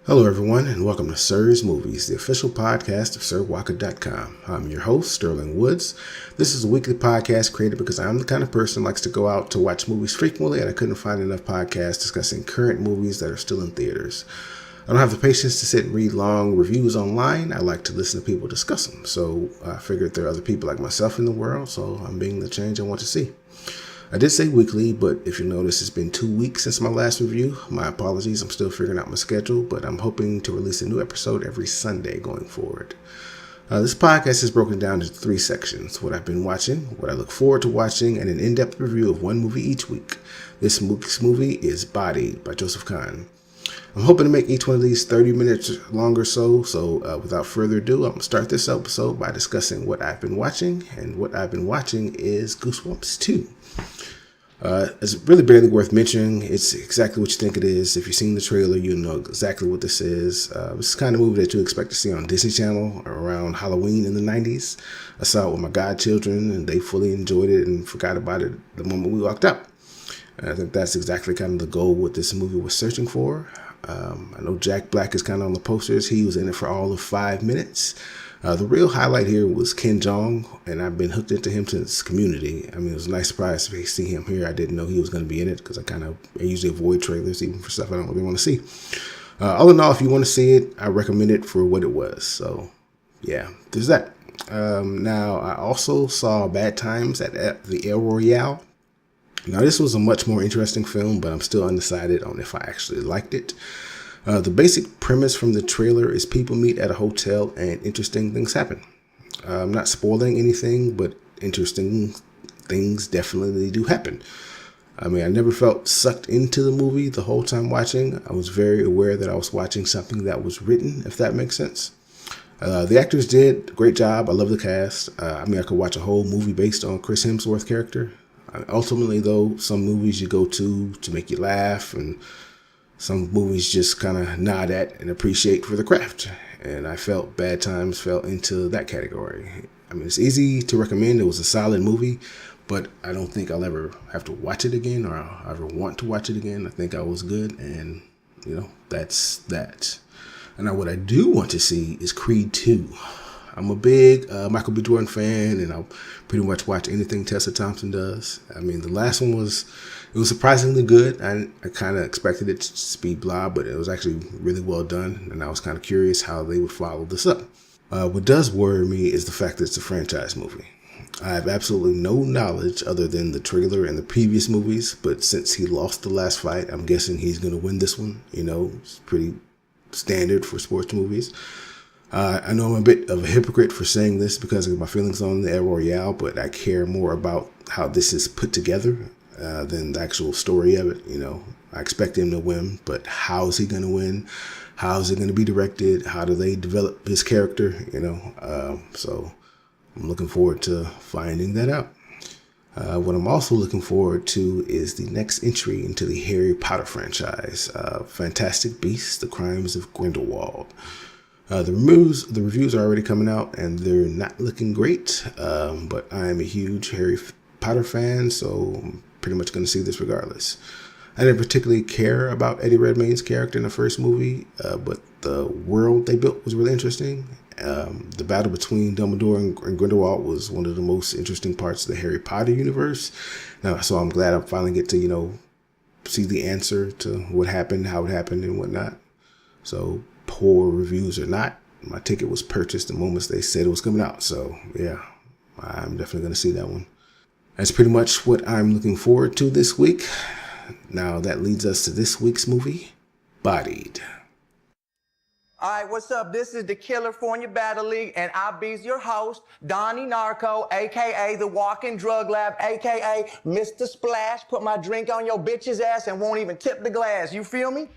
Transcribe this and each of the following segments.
Hello everyone and welcome to Sirr's Movies, the official podcast of SirWalker.com. I'm your host, Sterling Woods. This is a weekly podcast created because I'm the kind of person who likes to go out to watch movies frequently, and I couldn't find enough podcasts discussing current movies that are still in theaters. I don't have the patience to sit and read long reviews online. I like to listen to people discuss them, so I figured there are other people like myself in the world, so I'm being the change I want to see. I did say weekly, but if you notice, it's been 2 weeks since my last review. My apologies, I'm still figuring out my schedule, but I'm hoping to release a new episode every Sunday going forward. This podcast is broken down into 3 sections: what I've been watching, what I look forward to watching, and an in-depth review of one movie each week. This week's movie is Bodied by Joseph Kahn. I'm hoping to make each one of these 30 minutes long or so, without further ado, I'm going to start this episode by discussing what I've been watching, and what I've been watching is Goosebumps 2. It's really barely worth mentioning. It's exactly what you think it is. If you've seen the trailer, you know exactly what this is. This is the kind of movie that you expect to see on Disney Channel around Halloween in the 90s. I saw it with my godchildren, and they fully enjoyed it and forgot about it the moment we walked out. And I think that's exactly kind of the goal what this movie was searching for. I know Jack Black is kind of on the posters. He was in it for all of 5 minutes. The real highlight here was Ken Jeong, and I've been hooked into him since Community. I mean, it was a nice surprise to see him here. I didn't know he was going to be in it because I usually avoid trailers even for stuff I don't really want to see. All in all, if you want to see it, I recommend it for what it was. So, yeah, there's that. Now, I also saw Bad Times at the Royale. Now, this was a much more interesting film, but I'm still undecided on if I actually liked it. The basic premise from the trailer is people meet at a hotel and interesting things happen. I'm not spoiling anything, but interesting things definitely do happen. I mean, I never felt sucked into the movie the whole time watching. I was very aware that I was watching something that was written, if that makes sense. The actors did a great job. I love the cast. I could watch a whole movie based on Chris Hemsworth's character. Ultimately, though, some movies you go to make you laugh, and some movies just kind of nod at and appreciate for the craft. And I felt Bad Times fell into that category. I mean, it's easy to recommend. It was a solid movie, but I don't think I'll ever have to watch it again, or I'll ever want to watch it again. I think I was good, and, that's that. And now what I do want to see is Creed 2. I'm a big Michael B. Jordan fan, and I'll pretty much watch anything Tessa Thompson does. I mean, the last one was surprisingly good. I kind of expected it to be blah, but it was actually really well done, and I was kind of curious how they would follow this up. What does worry me is the fact that it's a franchise movie. I have absolutely no knowledge other than the trailer and the previous movies, but since he lost the last fight, I'm guessing he's going to win this one. It's pretty standard for sports movies. I know I'm a bit of a hypocrite for saying this because of my feelings on the Royale, but I care more about how this is put together than the actual story of it. I expect him to win, but how is he going to win? How is it going to be directed? How do they develop his character? So I'm looking forward to finding that out. What I'm also looking forward to is the next entry into the Harry Potter franchise, Fantastic Beasts: The Crimes of Grindelwald. The reviews are already coming out, and they're not looking great, but I am a huge Harry Potter fan, so I'm pretty much going to see this regardless. I didn't particularly care about Eddie Redmayne's character in the first movie, but the world they built was really interesting. The battle between Dumbledore and Grindelwald was one of the most interesting parts of the Harry Potter universe. So I'm glad I finally get to, see the answer to what happened, how it happened, and whatnot. So poor reviews or not, my ticket was purchased the moment they said it was coming out. So yeah, I'm definitely going to see that one. That's pretty much what I'm looking forward to this week. Now that leads us to this week's movie, Bodied. All right, what's up? This is the California Battle League, and I'll be your host, Donnie Narco, a.k.a. the Walking Drug Lab, a.k.a. Mr. Splash. Put my drink on your bitch's ass and won't even tip the glass. You feel me?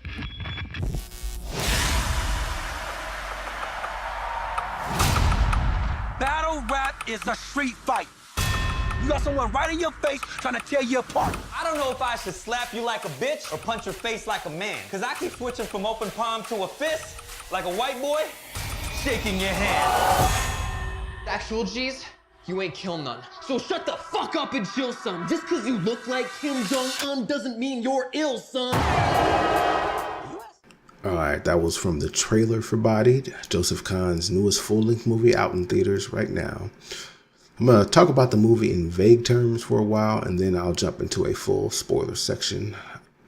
Battle rap is a street fight. You got someone right in your face trying to tear you apart. I don't know if I should slap you like a bitch or punch your face like a man. Cause I keep switching from open palm to a fist like a white boy shaking your hand. Actual G's, you ain't kill none. So shut the fuck up and chill, son. Just cause you look like Kim Jong-un doesn't mean you're ill, son. All right, that was from the trailer for Bodied, Joseph Kahn's newest full-length movie out in theaters right now. I'm going to talk about the movie in vague terms for a while, and then I'll jump into a full spoiler section.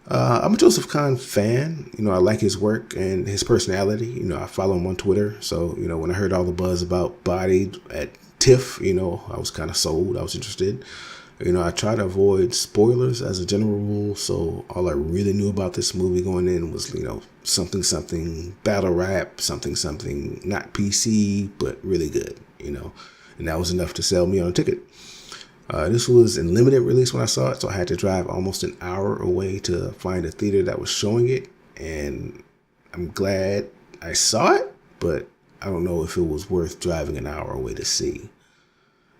I'm a Joseph Kahn fan. I like his work and his personality. I follow him on Twitter. So, when I heard all the buzz about Bodied at TIFF, I was kind of sold. I was interested. I try to avoid spoilers as a general rule. So all I really knew about this movie going in was, something, battle rap, something, not PC, but really good, and that was enough to sell me on a ticket. This was in limited release when I saw it, so I had to drive almost an hour away to find a theater that was showing it, and I'm glad I saw it, but I don't know if it was worth driving an hour away to see.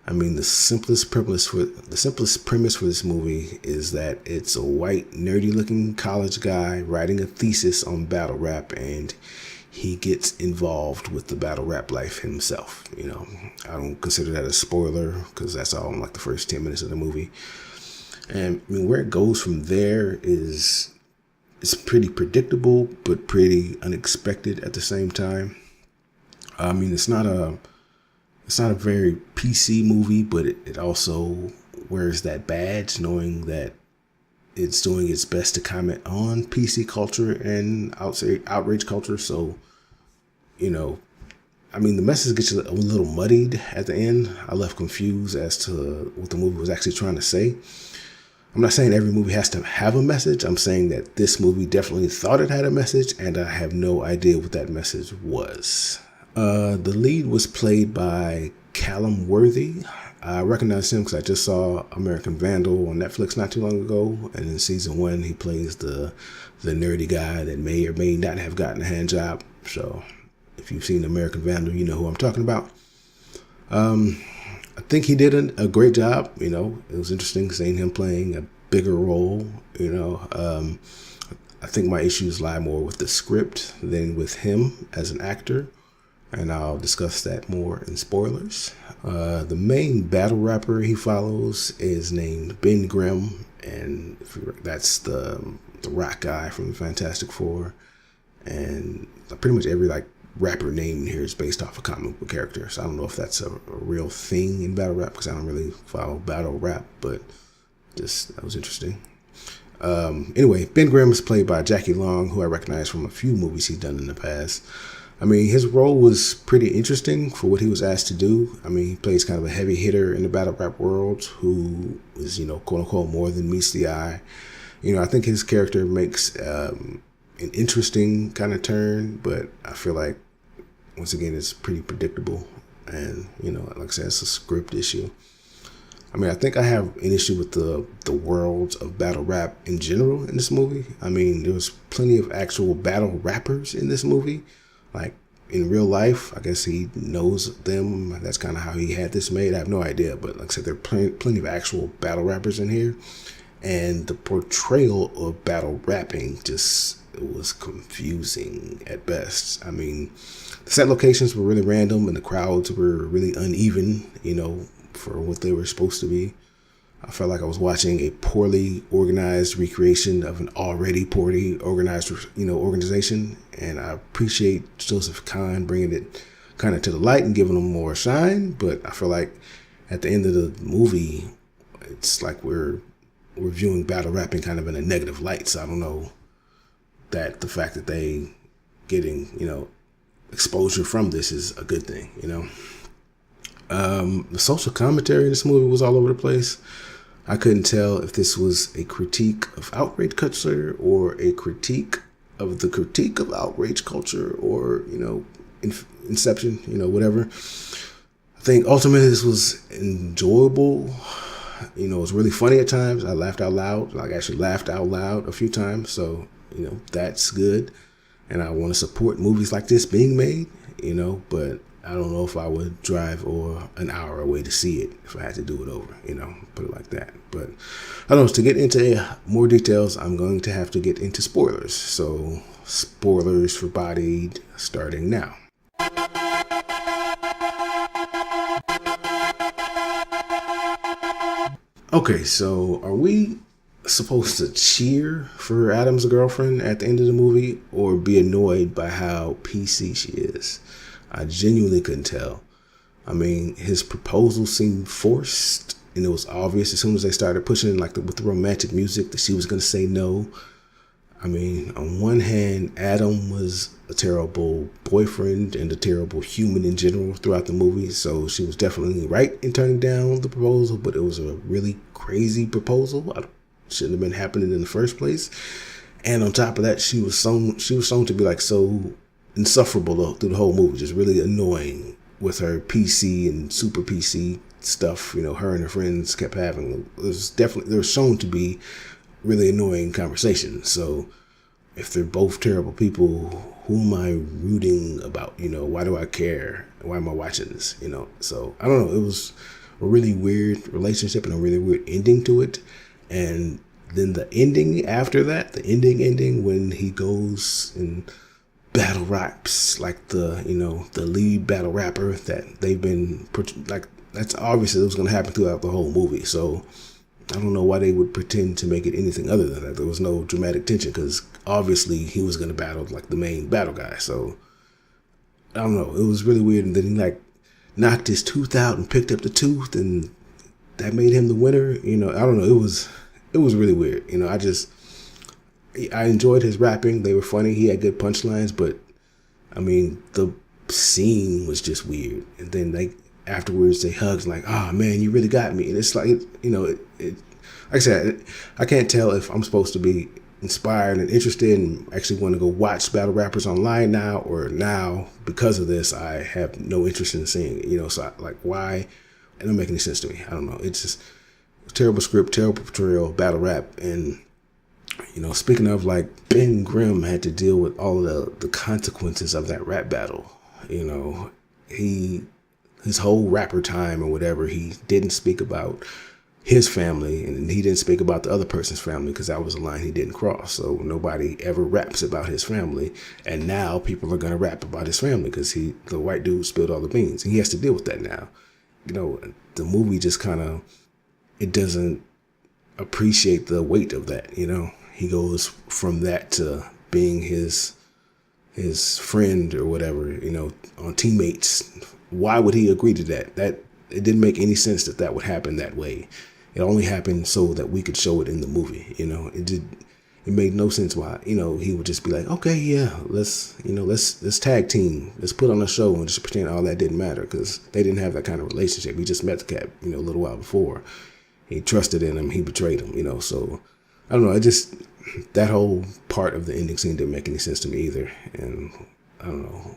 I mean, the simplest premise for this movie is that it's a white, nerdy-looking college guy writing a thesis on battle rap, and he gets involved with the battle rap life himself. I don't consider that a spoiler because that's all in like the first 10 minutes of the movie. And I mean, where it goes from there is pretty predictable, but pretty unexpected at the same time. I mean, it's not a very PC movie, but it also wears that badge, knowing that it's doing its best to comment on PC culture and outrage culture. So, I mean, the message gets a little muddied at the end. I left confused as to what the movie was actually trying to say. I'm not saying every movie has to have a message. I'm saying that this movie definitely thought it had a message, and I have no idea what that message was. The lead was played by Callum Worthy. I recognize him because I just saw American Vandal on Netflix not too long ago, and in season 1 he plays the nerdy guy that may or may not have gotten a hand job. So if you've seen American Vandal, you know who I'm talking about. I think he did a great job. It was interesting seeing him playing a bigger role. I think my issues lie more with the script than with him as an actor, and I'll discuss that more in spoilers. The main battle rapper he follows is named Ben Grimm, and that's the rock guy from the Fantastic Four, and pretty much every rapper name in here is based off a comic book character. So I don't know if that's a real thing in battle rap because I don't really follow battle rap, but that was interesting. Anyway, Ben Grimm is played by Jackie Long, who I recognize from a few movies he's done in the past. I mean, his role was pretty interesting for what he was asked to do. I mean, he plays kind of a heavy hitter in the battle rap world who is, quote unquote, more than meets the eye. I think his character makes an interesting kind of turn, but I feel like, once again, it's pretty predictable. And, like I said, it's a script issue. I mean, I think I have an issue with the world of battle rap in general in this movie. I mean, there was plenty of actual battle rappers in this movie. Like, in real life, I guess he knows them. That's kind of how he had this made. I have no idea. But like I said, there are plenty of actual battle rappers in here. And the portrayal of battle rapping it was confusing at best. I mean, the set locations were really random and the crowds were really uneven, for what they were supposed to be. I felt like I was watching a poorly organized recreation of an already poorly organized, organization. And I appreciate Joseph Kahn bringing it kind of to the light and giving them more shine. But I feel like at the end of the movie, it's like we're viewing battle rapping kind of in a negative light. So I don't know that the fact that they getting, exposure from this is a good thing, The social commentary in this movie was all over the place. I couldn't tell if this was a critique of outrage culture or a critique of the critique of outrage culture or, Inception, whatever. I think ultimately this was enjoyable. It was really funny at times. I laughed out loud. I actually laughed out loud a few times. So, that's good. And I want to support movies like this being made, but I don't know if I would drive or an hour away to see it if I had to do it over, put it like that. But I don't know, to get into more details, I'm going to have to get into spoilers. So spoilers for Bodied starting now. Okay, so are we supposed to cheer for Adam's girlfriend at the end of the movie or be annoyed by how PC she is. I genuinely couldn't tell. I mean, his proposal seemed forced, and it was obvious as soon as they started pushing like with the romantic music that she was going to say no. I mean, on one hand, Adam was a terrible boyfriend and a terrible human in general throughout the movie, so she was definitely right in turning down the proposal, but it was a really crazy proposal. It shouldn't have been happening in the first place. And on top of that, she was shown to be like so insufferable through the whole movie, just really annoying with her PC and super PC stuff. You know, her and her friends kept having. They were shown to be really annoying conversations. So if they're both terrible people, who am I rooting about? You know, why do I care? Why am I watching this? You know, so I don't know. It was a really weird relationship and a really weird ending to it. And then the ending after that, the ending when he goes and battle raps like the lead battle rapper that they've been like, that's obviously it was going to happen throughout the whole movie. So I don't know why they would pretend to make it anything other than that. There was no dramatic tension because obviously he was going to battle like the main battle guy. So I don't know. It was really weird. And then he like knocked his tooth out and picked up the tooth, and that made him the winner. You know, I don't know. It was really weird. You know, I enjoyed his rapping. They were funny. He had good punchlines, but I mean, the scene was just weird. And then afterwards they hugged like, oh man, you really got me. And it's like, you know, like I said, I can't tell if I'm supposed to be inspired and interested and actually want to go watch battle rappers online now, or now because of this I have no interest in seeing it. You know, so why? It don't make any sense to me. I don't know. It's just terrible script, terrible portrayal, battle rap. And you know, speaking of, like, Ben Grimm had to deal with all of the consequences of that rap battle. You know, his whole rapper time or whatever, he didn't speak about his family, and he didn't speak about the other person's family because that was a line he didn't cross. So nobody ever raps about his family, and now people are going to rap about his family because the white dude spilled all the beans, and he has to deal with that now. You know, the movie just kind of, it doesn't appreciate the weight of that. You know, he goes from that to being his friend or whatever, you know, on Teammates. Why would he agree to that? That it didn't make any sense that would happen that way. It only happened so that we could show it in the movie. You know, it made no sense why, you know, he would just be like, okay, yeah, let's tag team, let's put on a show and just pretend all that didn't matter, because they didn't have that kind of relationship. He just met the cat, you know, a little while before. He trusted in him, he betrayed him, you know. So I don't know, that whole part of the ending scene didn't make any sense to me either. And I don't know,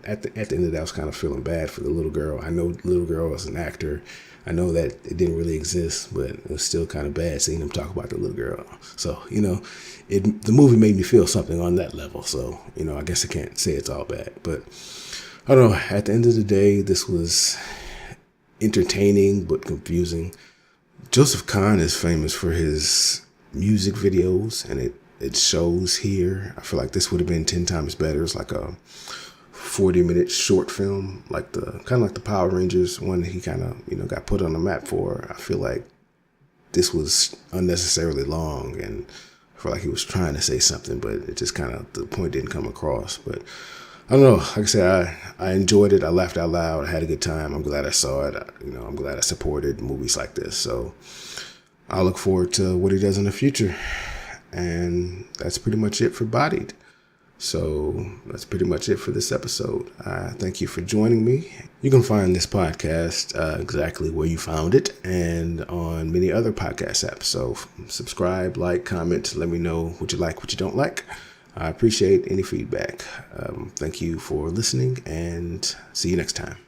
at the end of that, I was kind of feeling bad for the little girl. I know the little girl was an actor. I know that it didn't really exist, but it was still kind of bad seeing him talk about the little girl. So, you know, the movie made me feel something on that level. So, you know, I guess I can't say it's all bad. But I don't know. At the end of the day, this was entertaining but confusing. Joseph Kahn is famous for his music videos, and it shows here. I feel like this would have been 10 times better. It's like a 40-minute short film, like the Power Rangers one he kind of, you know, got put on the map for. I feel like this was unnecessarily long, and I feel like he was trying to say something, but it just kind of, the point didn't come across. But I don't know. Like I said, I enjoyed it. I laughed out loud. I had a good time. I'm glad I saw it. You know, I'm glad I supported movies like this. So I look forward to what he does in the future. And that's pretty much it for Bodied. So that's pretty much it for this episode. Thank you for joining me. You can find this podcast exactly where you found it and on many other podcast apps. So subscribe, like, comment, let me know what you like, what you don't like. I appreciate any feedback. Thank you for listening, and see you next time.